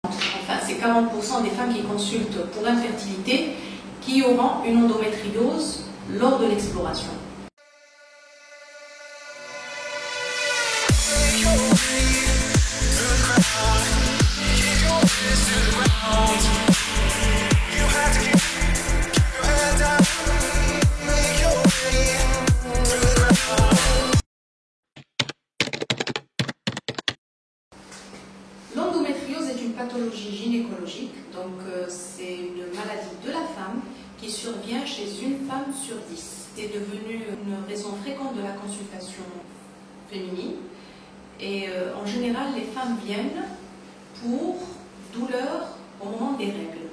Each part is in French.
Enfin, c'est 40% des femmes qui consultent pour infertilité qui auront une endométriose lors de l'exploration. L'endométriose est une pathologie gynécologique, donc c'est une maladie de la femme qui survient chez une femme sur 10. C'est devenu une raison fréquente de la consultation féminine et en général les femmes viennent pour douleur au moment des règles.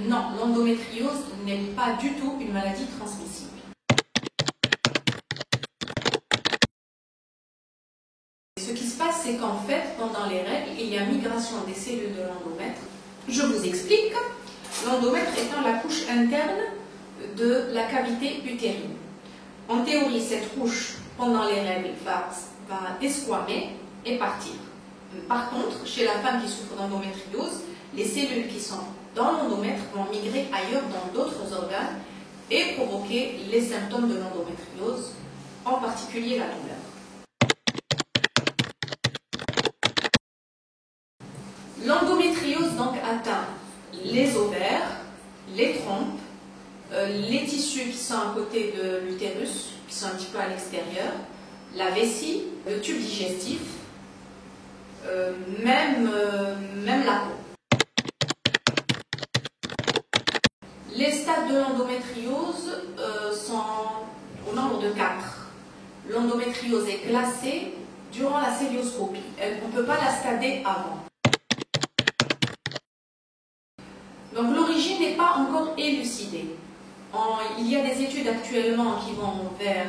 Non, l'endométriose n'est pas du tout une maladie transmissible. Ce qui se passe, c'est qu'en fait, pendant les règles, il y a migration des cellules de l'endomètre. Je vous explique. L'endomètre étant la couche interne de la cavité utérine. En théorie, cette couche, pendant les règles, va desquamer et partir. Par contre, chez la femme qui souffre d'endométriose, les cellules qui sont dans l'endomètre vont migrer ailleurs dans d'autres organes et provoquer les symptômes de l'endométriose, en particulier la douleur. L'endométriose donc atteint les ovaires, les trompes, les tissus qui sont à côté de l'utérus, qui sont un petit peu à l'extérieur, la vessie, le tube digestif, même la peau. Les stades de l'endométriose sont au nombre de 4. L'endométriose est classée durant la célioscopie. On ne peut pas la stader avant. Donc l'origine n'est pas encore élucidée. Il y a des études actuellement qui vont vers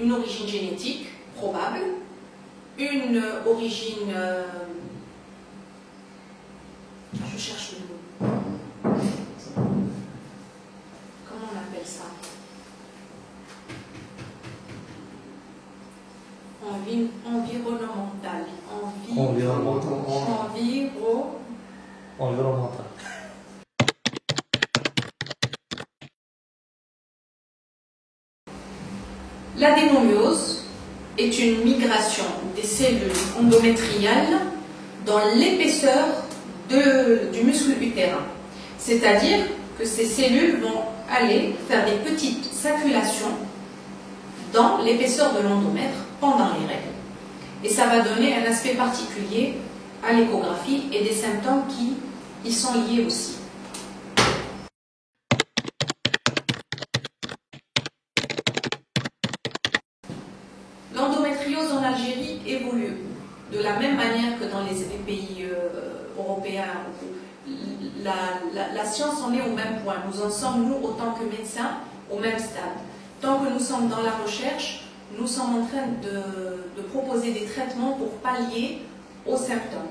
une origine génétique probable, une origine... je cherche le mot. Comment on appelle ça? Environnementale. Environnemental. L'adénomiose est une migration des cellules endométriales dans l'épaisseur du muscle utérin. C'est-à-dire que ces cellules vont aller faire des petites saculations dans l'épaisseur de l'endomètre pendant les règles. Et ça va donner un aspect particulier à l'échographie et des symptômes qui y sont liés aussi. L'endométriose en Algérie évolue de la même manière que dans les pays européens. La science en est au même point. Nous en sommes, nous, autant que médecins, au même stade. Tant que nous sommes dans la recherche, nous sommes en train de proposer des traitements pour pallier aux symptômes.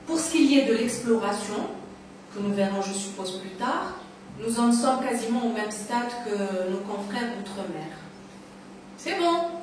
Pour ce qui est de l'exploration, que nous verrons, je suppose, plus tard, nous en sommes quasiment au même stade que nos confrères outre-mer. C'est bon!